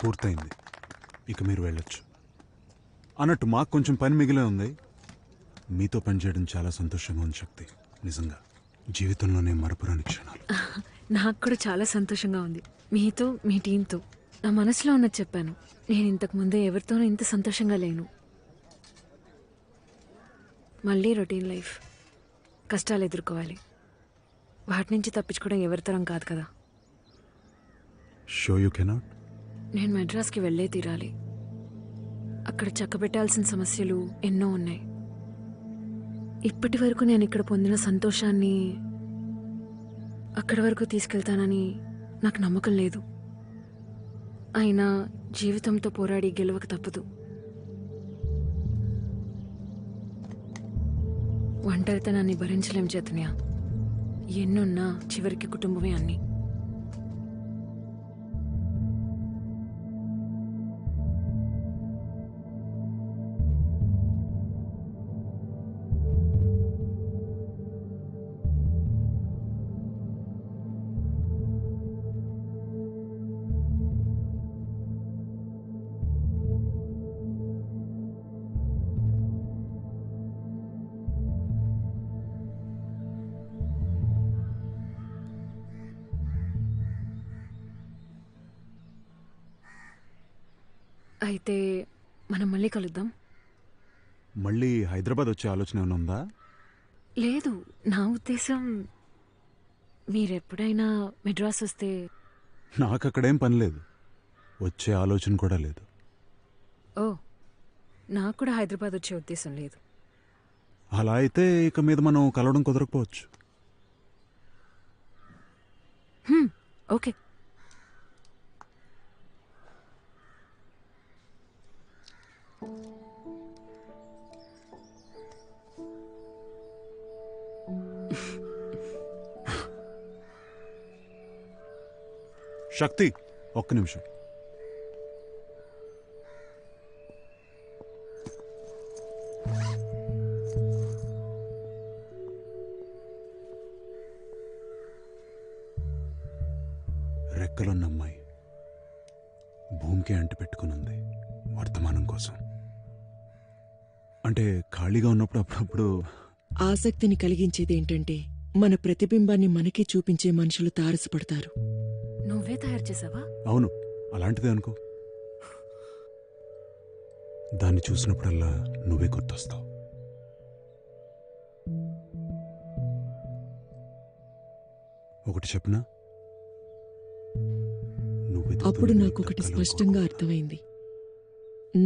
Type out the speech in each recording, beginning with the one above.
పూర్తయింది, ఇక మీరు వెళ్ళొచ్చు. అన్నట్టు మాకు కొంచెం పని మిగిలే ఉంది. మీతో పనిచేయడం చాలా సంతోషంగా ఉంది శక్తి. నిజంగా జీవితంలోనే మరపురాని క్షణాలు. నాకు కూడా చాలా సంతోషంగా ఉంది, మీతో మీ టీంతో. నా మనసులో ఉన్నది చెప్పాను. నేను ఇంతకు ముందే ఎవరితోనూ ఇంత సంతోషంగా లేను. మళ్ళీ రొటీన్ లైఫ్, కష్టాలు ఎదుర్కోవాలి. వాటి నుంచి తప్పించుకోవడం ఎవరితరం కాదు కదా. Show you cannot. నేను మెడ్రాస్కి వెళ్ళే తీరాలి. అక్కడ చక్కబెట్టాల్సిన సమస్యలు ఎన్నో ఉన్నాయి. ఇప్పటి వరకు నేను ఇక్కడ పొందిన సంతోషాన్ని అక్కడి వరకు తీసుకెళ్తానని నాకు నమ్మకం లేదు. అయినా జీవితంతో పోరాడి గెలవక తప్పదు. ఒంటరితనాన్ని భరించలేం చైతన్య. ఎన్నున్నా చివరికి కుటుంబమే అన్నీ. అయితే మనం మళ్ళీ కలుద్దాం. మళ్ళీ హైదరాబాద్ వచ్చే ఆలోచన ఏమైనా ఉందా? లేదు, నా ఉద్దేశం మీరెప్పుడైనా మెడ్రాస్ వస్తే. నాకు అక్కడేం పని లేదు, వచ్చే ఆలోచన కూడా లేదు. ఓ, నాకు కూడా హైదరాబాద్ వచ్చే ఉద్దేశం లేదు. అలా అయితే ఇక మీద మనం కలవడం కుదరకపోవచ్చు. ఓకే. శక్తి, ఒక్క నిమిషం. రెక్కలున్న అమ్మాయి భూమికి అంటి పెట్టుకునుంది వర్తమానం కోసం. అంటే ఖాళీగా ఉన్నప్పుడు అప్పుడప్పుడు ఆసక్తిని కలిగించేదేంటంటే మన ప్రతిబింబాన్ని మనకే చూపించే మనుషులు తారసపడతారు. నువ్వే తయారు చేసావా? అవును, అలాంటిదే అనుకో. దాన్ని చూసినప్పుడల్లా నువ్వే గుర్తొస్తావు. ఒకటి చెప్పనా? అప్పుడు నాకొకటి స్పష్టంగా అర్థమైంది.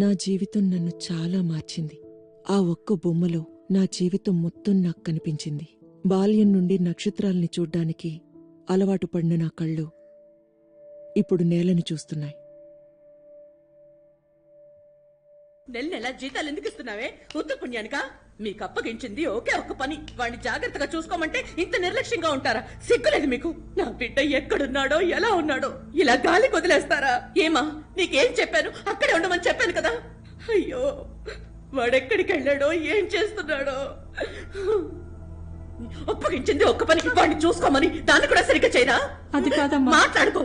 నా జీవితం నన్ను చాలా మార్చింది. ఆ ఒక్క బొమ్మలో నా జీవితం మొత్తం నాకు కనిపించింది. బాల్యం నుండి నక్షత్రాల్ని చూడ్డానికి అలవాటు పడిన నా కళ్ళు ఇప్పుడు నేలని చూస్తున్నాయి. నెల జీతాలు ఎందుకు ఇస్తున్నావే? ఉత్త పుణ్యానికా? మీకు అప్పగించింది ఒకే ఒక్క పని. వాడిని జాగ్రత్తగా చూసుకోమంటే ఇంత నిర్లక్ష్యంగా ఉంటారా? సిగ్గులేదు మీకు? నా బిడ్డ ఎక్కడున్నాడో ఎలా ఉన్నాడో ఇలా గాలి వదిలేస్తారా? ఏమా, నీకేం చెప్పాను? అక్కడే ఉండమని చెప్పాను కదా. అయ్యో, వాడెక్కడికి వెళ్ళాడో, ఏం చేస్తున్నాడో. అప్పగించింది ఒక్క పని, వాడిని చూసుకోమని. దాన్ని కూడా సరిగ్గా చేయరా? అది కాదమ్మా. మాట్లాడుకో.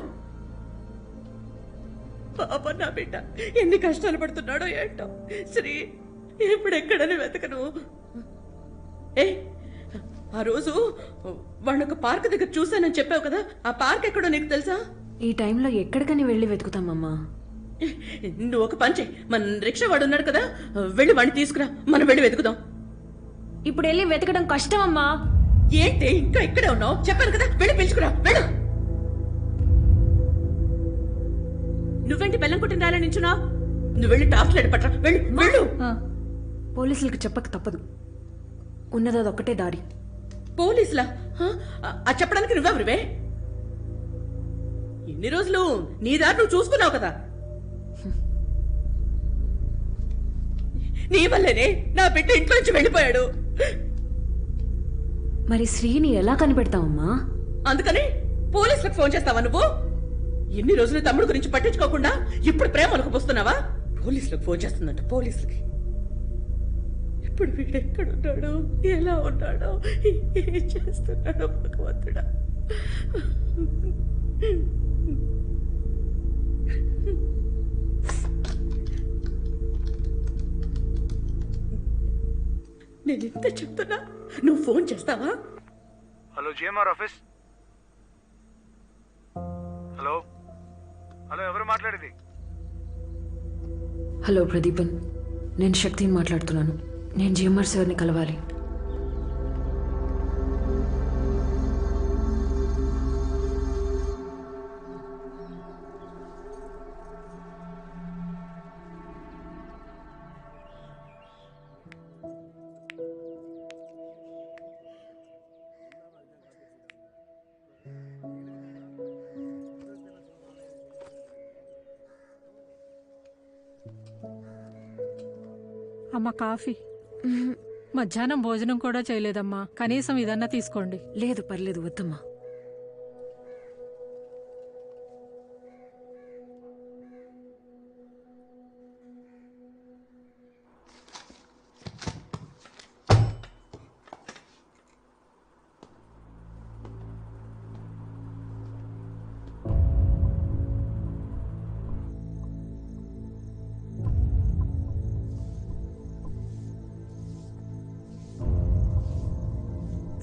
పాప నా బిడ్డ ఎన్ని కష్టాలు పడుతున్నాడో ఏంటో. శ్రీ, ఎప్పుడెక్కడని వెతకను. ఆ రోజు వాళ్ళొక పార్క్ దగ్గర చూశానని చెప్పావు కదా, ఆ పార్క్ ఎక్కడో నీకు తెలుసా? ఈ టైంలో ఎక్కడికని వెళ్ళి వెతుకుతామమ్మా? నువ్వు ఒక పని చెయ్యి, మన రిక్షా వాడు ఉన్నాడు కదా, వెళ్ళి వాడిని తీసుకురా, మనం వెళ్ళి వెతుకుదాం. ఇప్పుడు వెళ్ళి వెతకడం కష్టం అమ్మా. ఏంటి ఇంకా ఇక్కడే ఉన్నావు? చెప్పాను కదా, వెళ్ళి పిలుచుకురా, వెళ్ళు. నువ్వేంటి బెల్లం కొట్టిన రాలే నించున్నా? నువ్వు వెళ్ళి టార్చ్ పట్రా, వెళ్ళు వెళ్ళు. పోలీసులకు చెప్పక తప్పదు, ఉన్నది అదొక్కటే దారి. పోలీసులా? అది చెప్పడానికి నువ్వెవరివే? ఇన్ని రోజులు నీ దారి నువ్వు చూసుకున్నావు కదా. నీ వల్లేనే నా బిడ్డ ఇంట్లో నుంచి వెళ్ళిపోయాడు. మరి శ్రీని ఎలా కనిపెడతావమ్మా? అందుకని పోలీసులకు ఫోన్ చేస్తావా నువ్వు? ఎన్ని రోజులు తమ్ముడు గురించి పట్టించుకోకుండా ఇప్పుడు ప్రేమలకు పోస్తున్నావా? పోలీసులకు ఫోన్ చేస్తుందంట, పోలీసులకి. ఇప్పుడు వీడు ఎక్కడున్నాడు, ఎలా ఉన్నాడో, ఏం చేస్తున్నాడో భగవంతుడా. నేను ఇంత చెప్తున్నా నువ్వు ఫోన్ చేస్తావా? Hello GMR office. Hello hello, ఎవరు మాట్లాడేది? హలో ప్రదీపన్, నేను శక్తిని మాట్లాడుతున్నాను. నేను జిఎంఆర్ సార్ని కలవాలి. అమ్మ కాఫీ. మధ్యాహ్నం భోజనం కూడా చేయలేదమ్మా, కనీసం ఇదన్నా తీసుకోండి. లేదు పర్లేదు, వద్దమ్మా.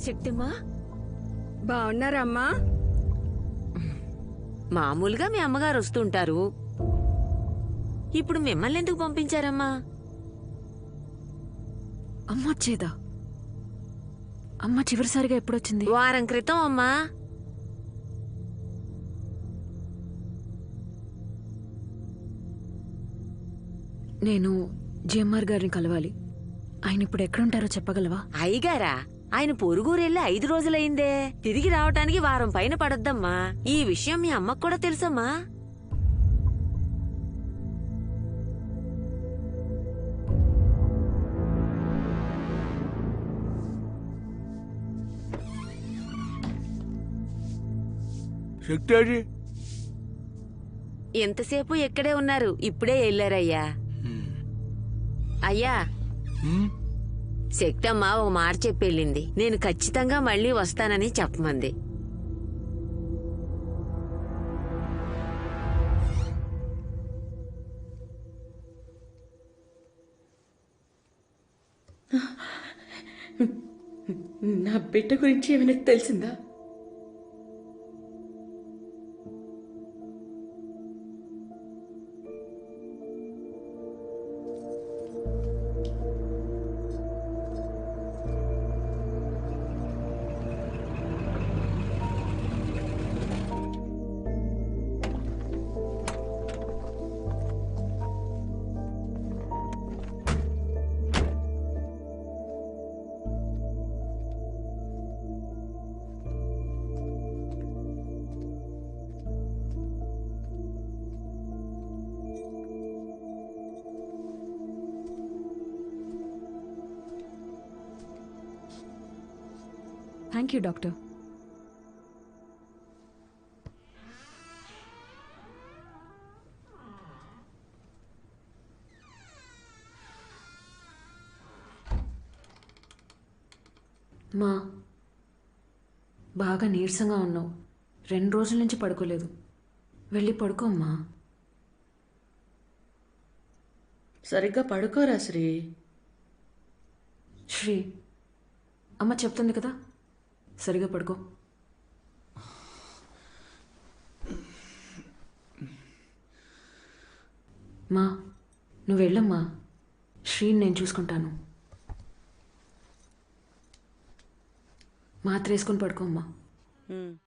శక్తిమా, బాగున్నారమ్మా? మామూలుగా మీ అమ్మగారు వస్తుంటారు. ఇప్పుడు మిమ్మల్ని ఎందుకు పంపించారమ్మా? అమ్మ వచ్చేదా? అమ్మ చివరిసారిగా ఎప్పుడొచ్చింది? వారం క్రితం అమ్మా. నేను జిఎంఆర్ గారిని కలవాలి. ఆయన ఇప్పుడు ఎక్కడుంటారో చెప్పగలవా? అయ్యగారా, ఆయన పొరుగురెళ్ళి 5 రోజులైందే. తిరిగి రావటానికి వారం పైన పడొద్దమ్మా. ఈ విషయం మీ అమ్మకు కూడా తెలుసమ్మా. శక్తి ఎంతసేపు ఎక్కడే ఉన్నారు? ఇప్పుడే వెళ్ళారయ్యా. అయ్యా, శక్తమ్మ ఒక మాట చెప్పెళ్ళింది. నేను ఖచ్చితంగా మళ్ళీ వస్తానని చెప్పమంది. నా బిడ్డ గురించి ఏమైనా తెలిసిందా? Thank you doctor. మా బాగా నీరసంగా ఉన్నావు. 2 రోజుల నుంచి పడుకోలేదు. వెళ్ళి పడుకోమ్మా. సరిగ్గా పడుకోరా శ్రీ. శ్రీ, అమ్మ చెప్తుంది కదా, సరిగా పడుకో. మా నువ్వు వెళ్ళమ్మా. శ్రీని నేను చూసుకుంటాను. మాత్ర వేసుకొని పడుకోమ్మా.